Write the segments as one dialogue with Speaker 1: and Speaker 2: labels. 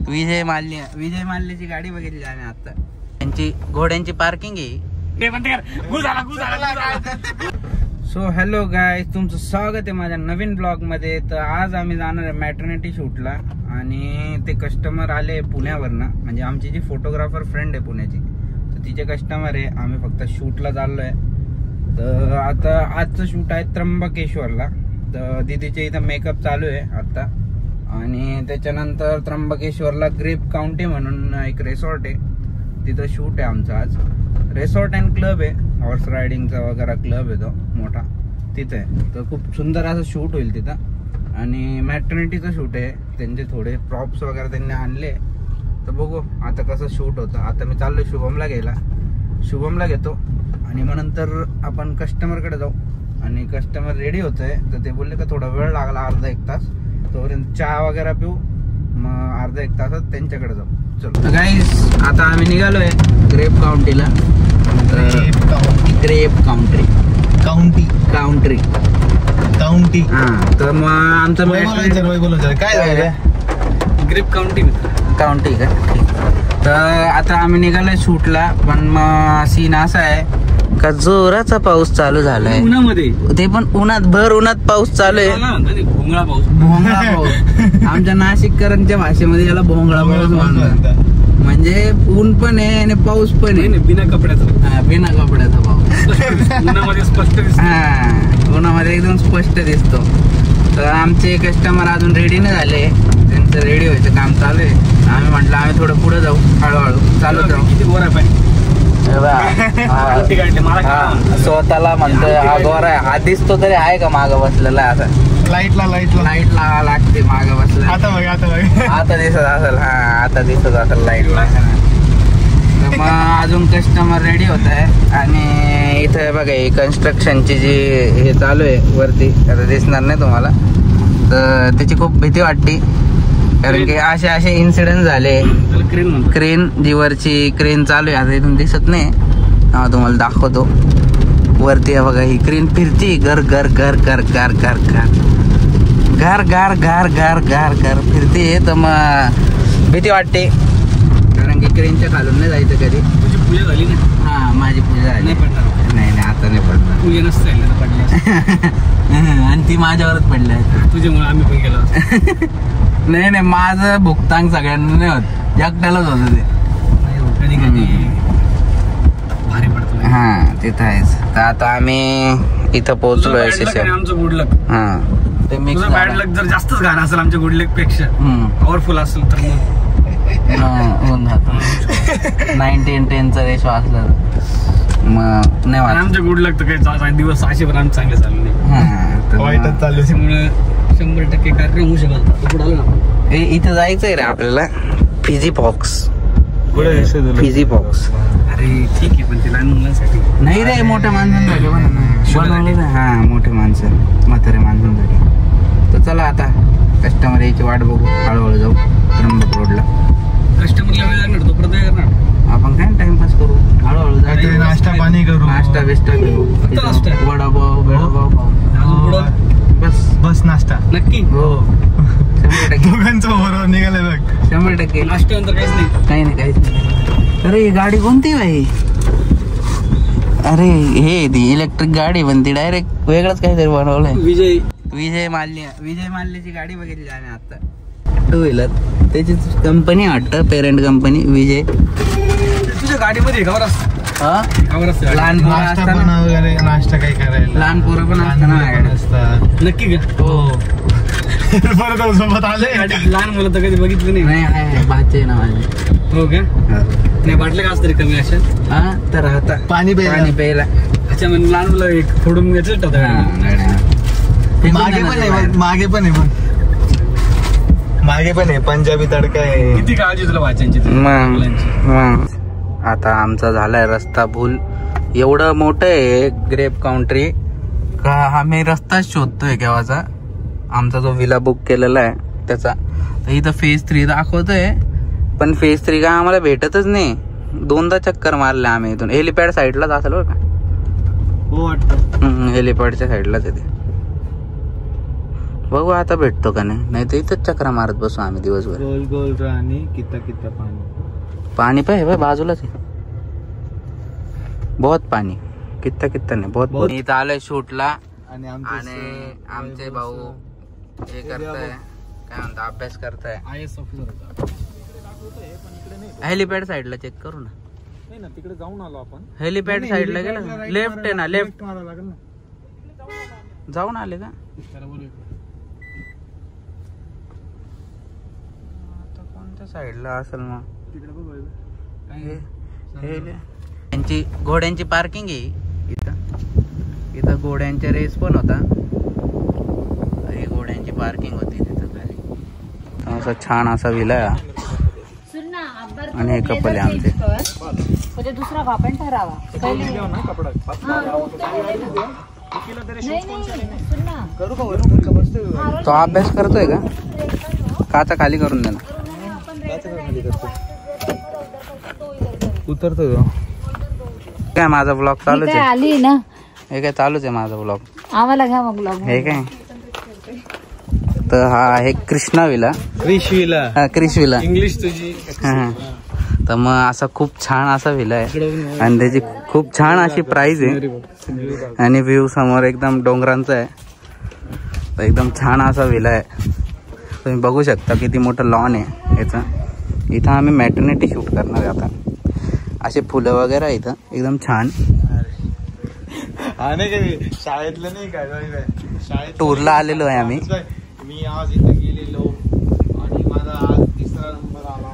Speaker 1: विजय माल्यची गाडी बघितली आम्ही आता. त्यांची घोड्यांची पार्किंग आहे. सो हॅलो गाईज, तुमचं स्वागत आहे माझ्या नवीन ब्लॉग मध्ये. तर आज आम्ही जाणार आहे मॅटर्निटी शूटला आणि ते कस्टमर आले पुण्यावरनं. म्हणजे आमची जी फोटोग्राफर फ्रेंड आहे पुण्याची, तर तिचे कस्टमर आहे. आम्ही फक्त शूटला चाललोय. तर आता आजचं शूट आहे त्र्यंबकेश्वरला. तर दिदीच्या इथं मेकअप चालू आहे आता. आणि त्याच्यानंतर त्र्यंबकेश्वरला ग्रेप काउंटी म्हणून एक रिसॉर्ट आहे, तिथं शूट आहे आमचं आज. रिसॉर्ट अँड क्लब आहे, हॉर्स रायडिंगचा वगैरे क्लब आहे तो मोठा, तिथे आहे. तर खूप सुंदर असं शूट होईल तिथं. आणि मॅटर्निटीचं शूट आहे. त्यांचे थोडे प्रॉप्स वगैरे त्यांनी आणले. तर बघू आता कसं शूट होतं. आता मी चाललोय शुभमला घ्यायला. शुभमला घेतो आणि मग नंतर आपण कस्टमरकडे जाऊ. आणि कस्टमर रेडी होतंय, तर ते बोलले का थोडा वेळ लागला, अर्धा एक तास. तोपर्यंत चहा वगैरे पिऊ, मग अर्धा एक तासात त्यांच्याकडे जाऊ. चलो गाईस, आता आम्ही निघालोय ग्रेप काउंटीला. ग्रेप काउंटी हा. तर मग आमचं
Speaker 2: काय
Speaker 1: ग्रेप काउंटी का. तर आता आम्ही निघालोय शूटला. पण मग सीन असा आहे का जोराचा पाऊस चालू झालाय उन्हामध्ये. ते पण भर उन्हात पाऊस चालू आहे. भोंगळा पाऊस आमच्या नाशिककरांच्या भाषेमध्ये याला भोंगळा पाऊस म्हणतात. म्हणजे ऊन पण आहे आणि पाऊस पण आहे. बिना कपड्याचा पाऊस उन्हामध्ये स्पष्ट दिसतो. हा, उन्हामध्ये एकदम स्पष्ट दिसतो. तर आमचे कस्टमर अजून रेडी नाही झाले, त्यांचं रेडी व्हायचं काम चालू आहे. आम्ही म्हटलं आम्ही थोडं पुढे जाऊ, हळूहळू चालू जाऊ. किती गोरा पाहिजे स्वतःला म्हणतोय हा गोरा आहे. हा दिसतो तरी आहे का मागं बसलेला असं. लाईट लावा लागते मागं बसला. आता दिसत असेल. हा, आता दिसत असेल लाईट ला. तर मग अजून कस्टमर रेडी होत आहे. आणि इथं बघा ही कन्स्ट्रक्शनची जी हे चालू आहे वरती, आता दिसणार नाही तुम्हाला. तर त्याची खूप भीती वाटते, कारण की असे इन्सिडेंट झाले. क्रेन जी वरची क्रेन चालू आहे, आता इथून दिसत नाही. तुम्हाला दाखवतो. वरती बघा ही क्रेन फिरती, घर घर घर घर घर घर घर घर घर घर घर घर फिरते. तर मग भीती वाटते, कारण की क्रेनच्या खालून नाही जायचं कधी. तुझी पूजा झाली ना? हा, माझी पूजा झाली. नाही आता नाही पडणार. पूजा नसतं पडली आणि ती माझ्यावरच पडली आहे. तुझ्यामुळे आम्ही पण गेलो. नाही माझं भुगतान सगळ्यांना नाही होत, एकट्यालाच होत ते. कधी कधी भारी पडतो. हा, तिथं आहेच. तर आता आम्ही इथं पोहोचलोय. आमचं गुड लक. हा, ते मिक्स बॅड लक जर जास्तच घाण असेल आमच्या गुड लक पेक्षा, पॉवरफुल असेल तर मग 19-10चा रेशो असला मग नाही. आमच्या गुड लक तर काही दिवस असे पण आमचे चांगले चालू नाही. वाईटच चालू त्यामुळे 100% कार्यक्रम होऊ शकत. इथं जायचंय रे आपल्याला, फिजी पॉक्स. अरे ठीक आहे, पण ते लहान मुलांसाठी नाही रे, मोठ्या माणसांसाठी बनवले ना. हा, मोठे माणसं, म्हातारे माणसांसाठी. तर चला आता कस्टमर यायची वाट बघू, हळूहळू जाऊ त्र्यंबक रोडला. कस्टमरला वेळ लागणार, तो प्रत्येक करणार. आपण काय टाइमपास करू, हळूहळू जाऊ, नाश्ता पाणी करू, नाश्ता बिस्टा घेऊ, वडापाव खाऊ, बस नाश्ता नक्की. हो, 100% दोघांचं बरोबर निघालंय बघ. 100% नाश्त्यानंतर काहीच नाही. अरे गाडी कोणती भाई? अरे हे ती इलेक्ट्रिक गाडी, पण ती डायरेक्ट वेगळंच काहीतरी बनवलंय. विजय माल्यची गाडी बघितली आम्ही आता. 2 व्हीलर, त्याची कंपनी वाटतं, पेरेंट कंपनी विजय. तुझ्या गाडीमध्ये खबर असतं. लहान पोरं असताना वगैरे नाश्ता काही करायला, लहान पोरं पण असताना. नक्की का? हो. परत सोबत आले. लहान मुलं तर कधी बघितलं नाही. बाचे ना माझे. हो का? नाही बाटलं का असतं रे कमी अशा. हा, तर राहता पाणी प्यायला. अच्छा, म्हणजे लहान मुलं एक फोडून घ्यायचं. मागे पण आहे पंजाबी तडका आहे. किती काळजी तुला वाचायची. आता आमचा झालाय रस्ता भूल. एवढं मोठं आहे ग्रेप काउंट्री का आम्ही रस्ताच शोधतोय केव्हाचा. आमचा जो विला बुक केलेला आहे त्याचा. तर इथं फेज 3 दाखवतोय, पण फेज 3 का आम्हाला भेटतच नाही. 2दा चक्कर मारले आम्ही इथून. हेलिपॅड साईडलाच असेल बरं का. हो वाटतं. हेलिपॅडच्या साईडलाच आहे ते. बघू आता भेटतो का नाही तर इथंच चक्रा मारत बसू आम्ही दिवसभर.
Speaker 2: गोल गोल राणी किता
Speaker 1: पाणी पे बाजूलाच आहे. बहुत पाणी कित्ता नाही बहुत. इथं आलोय शूटला आणि आमचे भाऊ हे करताय काय म्हणता अभ्यास करताय.
Speaker 2: IAS ऑफिसर
Speaker 1: हेलिपॅड साईडला चेक करू ना.
Speaker 2: नाही ना तिकडे जाऊन आलो आपण.
Speaker 1: हेलिपॅड साईडला गेला लेफ्ट आहे ना लेफ्ट
Speaker 2: मारावं लागेल ना.
Speaker 1: जाऊन आले का आता कोणत्या साईडला असेल मग
Speaker 2: तिकडे बघ
Speaker 1: त्यांची घोड्यांची पार्किंग आहे इथं घोड्यांच्या रेस पण होता. ही घोड्यांची पार्किंग होती तिथं खाली. असा छान असा विला आणि हे कपल आहे आमचे.
Speaker 3: म्हणजे दुसरा वापन ठरावा
Speaker 1: तो अभ्यास करतोय का काचा खाली करून देणार.
Speaker 2: उतरतो
Speaker 1: काय माझा ब्लॉग चालूच आहे.
Speaker 3: आली ना
Speaker 1: हे काय चालूच आहे माझा ब्लॉग.
Speaker 3: आम्हाला घ्या मग ब्लॉग.
Speaker 1: हे काय तर हा आहे Krishna villa. Krish villa
Speaker 2: English तुझी.
Speaker 1: तर मग असा खूप छान असा विला आहे आणि त्याची खूप छान अशी प्राइस आहे आणि व्ह्यू समोर एकदम डोंगरांचा आहे. तर एकदम छान असा विला आहे. तुम्ही बघू शकता किती मोठं लॉन आहे याचं. इथं आम्ही मॅटर्निटी शूट करणार आहे आता. असे फुलं वगैरे इथं एकदम छान.
Speaker 2: शाळेतलं नाही काय शाळेत
Speaker 1: टूरला आलेलो आहे आम्ही.
Speaker 2: मी आज इथे गेलेलो आणि माझा आज 3रा नंबर आला.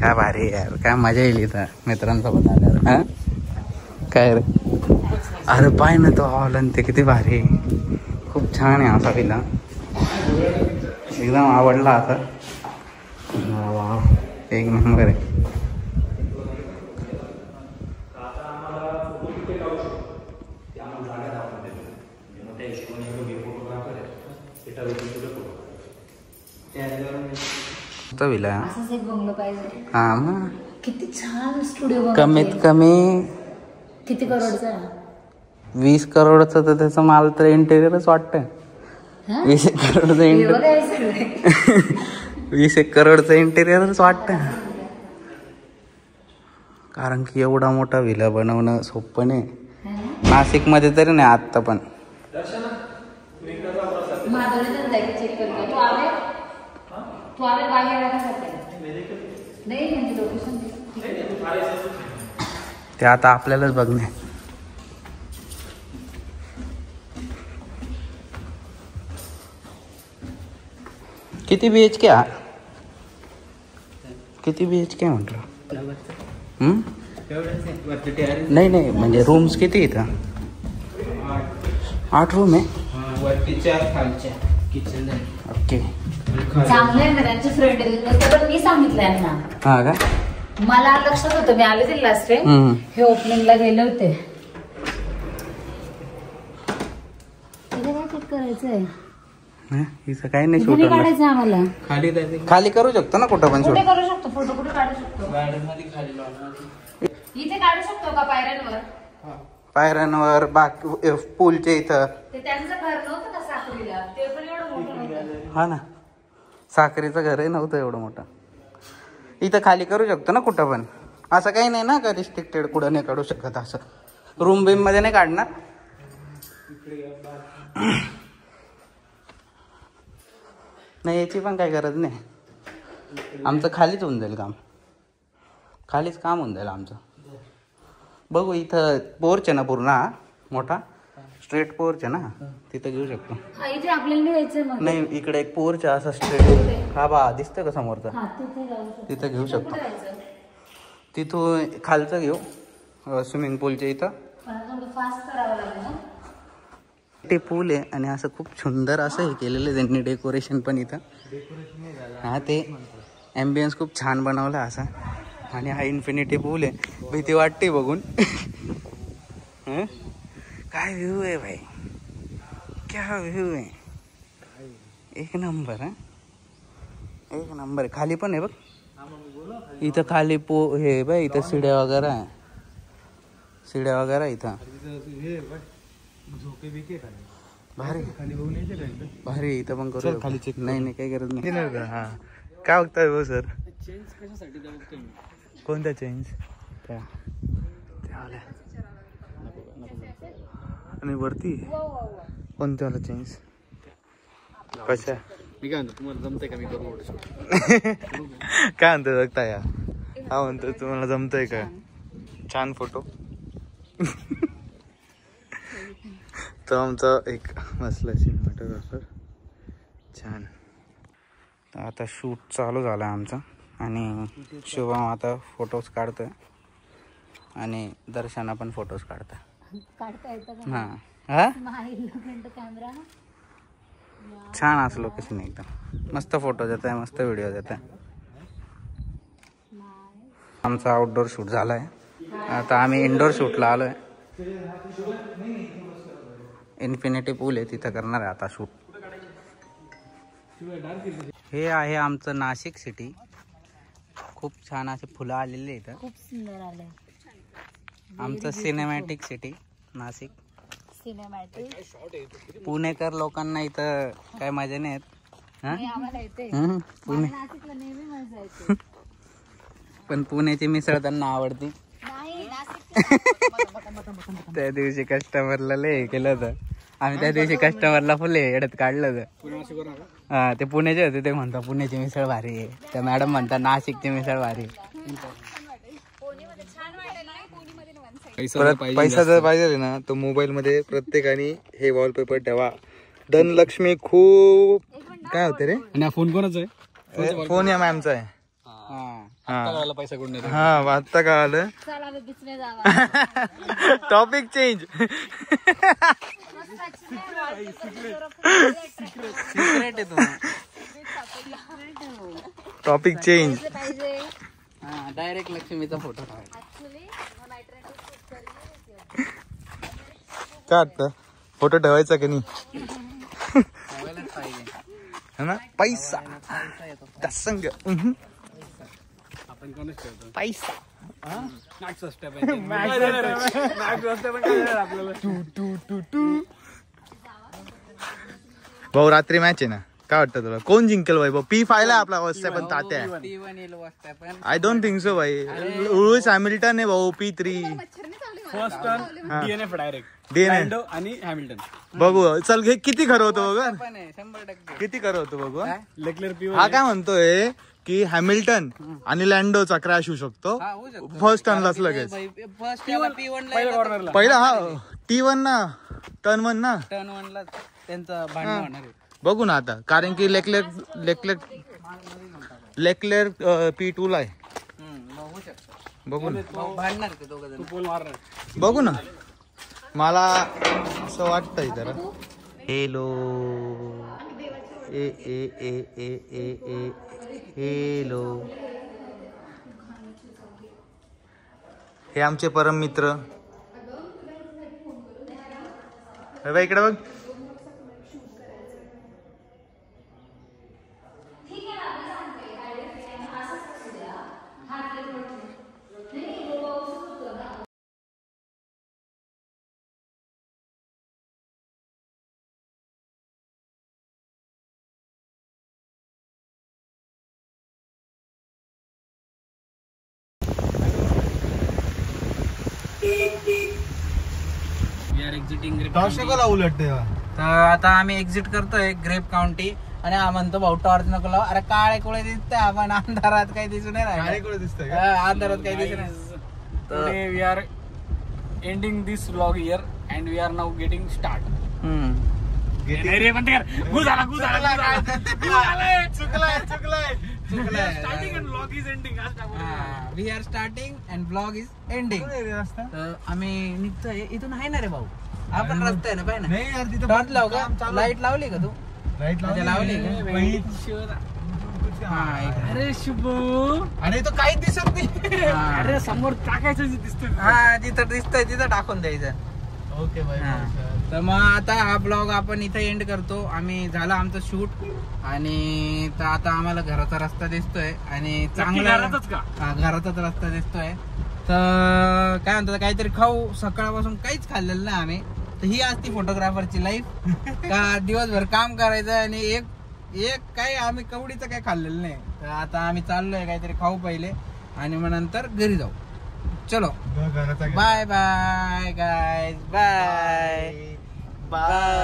Speaker 1: काय भारी यार काय मजा येईल इथं मित्रांसोबत आल्यावर. हा काय रे अरे पाय ना तो हॉलन ते किती भारी खूप छान आहे असा विला. एकदम आवडला आता. एक नंबर आहे. विला हा मग
Speaker 3: किती छान स्टुडिओ.
Speaker 1: कमीत कमी
Speaker 3: किती करोडचा
Speaker 1: 20 करोडचं तर त्याचं मला तर इंटेरियरच वाटतंय. 20 करोडचं इंटेरियर 20 करोडचं इंटेरियरच वाटतं. कारण की एवढा मोठा विला बनवणं सोपं नाही. नाशिक मध्ये तरी नाही आत्ता पण. ते आता आपल्यालाच बघणे. किती BHK हा किती BHK म्हटलं. नाही म्हणजे रूम्स किती इथं. 8 रूम आहे.
Speaker 2: वरती 4 खालच्या किचन आहे.
Speaker 1: ओके
Speaker 3: चांगलं आहे ना त्यांचे फ्रेंड पण मी सांगितलं यांना.
Speaker 1: हा का
Speaker 3: मला लक्षात होतं मी आले ते लास्ट टाइम हे ओपनिंगला गेले होते. इथे काय चेक करायचंय.
Speaker 1: इथं काही नाही
Speaker 3: शूट काढायचं आम्हाला.
Speaker 1: खाली करू शकतो ना कुठं पण.
Speaker 3: कुठे करू शकतो फोटो कुठे काढू शकतो.
Speaker 2: गार्डन मध्ये खाली लॉन
Speaker 3: इथे काढू शकतो का पायऱ्यांवर.
Speaker 1: पायऱ्यांवर बाकी पूलच्या इथं.
Speaker 3: ते त्यांचं घर नव्हतं का साखरीला ते पण एवढं मोठं नव्हतं.
Speaker 1: हा ना साखरीचं घरही नव्हतं एवढं मोठं. इथं खाली करू शकतो ना कुठं पण. असं काही नाही ना का रिस्ट्रिक्टेड कुठं नाही काढू शकत असं. रूम बीम मध्ये नाही काढणार. नाही याची पण काही गरज नाही. आमचं खालीच होऊन जाईल काम. खालीच काम होऊन जाईल आमचं. बघू इथं पोर्च आहे ना पूर्ण मोठा स्ट्रेट पोर्च आहे ना तिथं घेऊ शकतो.
Speaker 3: इथे आपल्याला घ्यायचं मग.
Speaker 1: नाही इकडे एक पोर्च आहे असा स्ट्रेट. हा बा दिसतंय का समोरचा. तिथं घेऊ शकतो. तिथून खालचं घेऊ स्विमिंग पूलच्या इथं. ते पूल आहे आणि असं खूप सुंदर असं हे केलेलं आहे त्यांनी डेकोरेशन पण इथं. हा ते ॲम्बियन्स खूप छान बनवला असा. आणि हा इन्फिनिटी पूल आहे. भीती वाटते बघून. काय व्ह्यू आहे भाई. क्या व्ह्यू आहे. एक नंबर हा एक नंबर. खाली पण आहे बघ इथं खाली हे बाय इथं शिड्या वगैरे आहे. शिड्या वगैरे इथं भारी भारी इथं पण करू खाली चेक. नाही काही गरज नाही. हा काय बघताय हो सर?
Speaker 2: चेंज कशासाठी बघतोय मी.
Speaker 1: कोणत्या चेंज? त्या आणि वरती कोणत्याला चेंज कशा?
Speaker 2: मी काय म्हणतो तुम्हाला जमतंय का मी करू?
Speaker 1: काय म्हणतो बघता या? हा म्हणतो तुम्हाला जमतंय का? छान फोटो. तर आमचा एक मसला सिनेमॅटोग्राफर छान. आता शूट चालू झाला आमचा आणि शुभम आता फोटोज काढतोय आणि दर्शना पण फोटोज काढतोय. हा हा
Speaker 3: कॅमेरा
Speaker 1: छान असं लोकेशन एकदम मस्त फोटो देत आहे, मस्त व्हिडिओ देत आहे. आमचा आउटडोर शूट झालाय. आता आम्ही इनडोर शूटला आलोय. इन्फिनिटी पूल आहे तिथं करणार आहे आता शूट. हे आहे आमचं नाशिक सिटी. खूप छान असे फुलं आलेले इथं.
Speaker 3: खूप सुंदर आलंय
Speaker 1: आमचं सिनेमॅटिक सिटी नाशिक.
Speaker 3: सिनेमॅटिक
Speaker 1: पुणेकर लोकांना इथं काय मजा नाही येत.
Speaker 3: आम्हाला येते.
Speaker 1: पुणे
Speaker 3: नाशिकला नेहमी मजा येते.
Speaker 1: पण पुण्याची मिसळ त्यांना आवडती.
Speaker 3: नाही नाशिक
Speaker 1: त्या दिवशी कस्टमरला लय केलं होतं आम्ही. त्या दिवशी कस्टमरला फुले एडत काढलं होतं. हा ते पुण्याचे होते. ते म्हणतात पुण्याची मिसळ भारी आहे. त्या मॅडम म्हणतात नाशिकची मिसळ भारी आहे. पैसा जर पाहिजे ना तर मोबाईल मध्ये प्रत्येकाने हे वॉलपेपर ठेवा. धनलक्ष्मी खूप काय होते रे.
Speaker 2: आणि फोन कोणाचा आहे?
Speaker 1: फोन या मॅमचा आहे.
Speaker 2: पैसा कोण नाही.
Speaker 1: हा आता कळालं. Topic change. Topic change. Direct लक्ष्मीचा फोटो काय वाटतं? फोटो ठेवायचा की नाही? है ना पैसा संग पैसा. भाऊ रात्री मॅच आहे ना, काय वाटतं तुला कोण जिंकेल भाई? भाऊ P5 ला आपला वस्त्या पण तात्या. आय डोंट थिंक सो भाई. लुईस हॅमिल्टन आहे भाऊ P3.
Speaker 2: First turn DNF direct
Speaker 1: DNF
Speaker 2: आणि हॅमिल्टन.
Speaker 1: बघू चल हे किती खरं होतं बघ. किती खरं होतं बघू.
Speaker 2: लेक्लर P1
Speaker 1: हा काय म्हणतोय की हॅमिल्टन आणि लँडोचा क्रॅश होऊ शकतो फर्स्ट टर्नलाच लगेच. पहिला हा T1 ना टर्न 1 ना त्यांचं भांडण होणार आहे. बघू ना आता कारण की लेक्लेर P2 ला आहे. बघू ना बघू ना. मला असं वाटतंय जरा. हेलो ए ए ए ए ए ए हेलो. हे आमचे परम मित्र. इकडे बघ. उलटते. तर आता आम्ही एक्झिट करतोय ग्रेप काउंटी आणि हा म्हणतो भाऊ टॉर्च नको लाव. अरे काळे कोळे दिसतंय आपण अंधारात काही दिसू नाही राहिलं. अंधारात काही दिसू नाही.
Speaker 2: Today we are ending this vlog here and we are now getting start. Starting and vlog is ending.
Speaker 1: We are starting and vlog is ending. आम्ही निघतोय इथून. आहे ना रे भाऊ आपण रस्ता आहे ना पाहिजे ना. टॉर्च लाव का? लाईट लावली का तू? लाईट लावली का?
Speaker 2: अरे शुभ.
Speaker 1: अरे तो काहीच दिसत नाही.
Speaker 2: अरे समोर टाकायचं दिसतोय.
Speaker 1: हा जिथं दिसतंय तिथं टाकून द्यायचं. ओके भाई. तर मग आता हा ब्लॉग आपण इथे एंड करतो. आम्ही झाला आमचं शूट आणि तर आता आम्हाला घराचा रस्ता दिसतोय आणि चांगला घराचाच रस्ता दिसतोय. तर काय म्हणतात काहीतरी खाऊ. सकाळपासून काहीच खाल्लेलं नाही आम्ही. तर ही असती फोटोग्राफरची लाईफ का दिवसभर काम करायचं आणि एक काही आम्ही कवडीचं काही खाल्लेलं नाही. तर आता आम्ही चाललोय काहीतरी खाऊ पहिले आणि मग नंतर घरी जाऊ. चलो bye bye guys bye bye.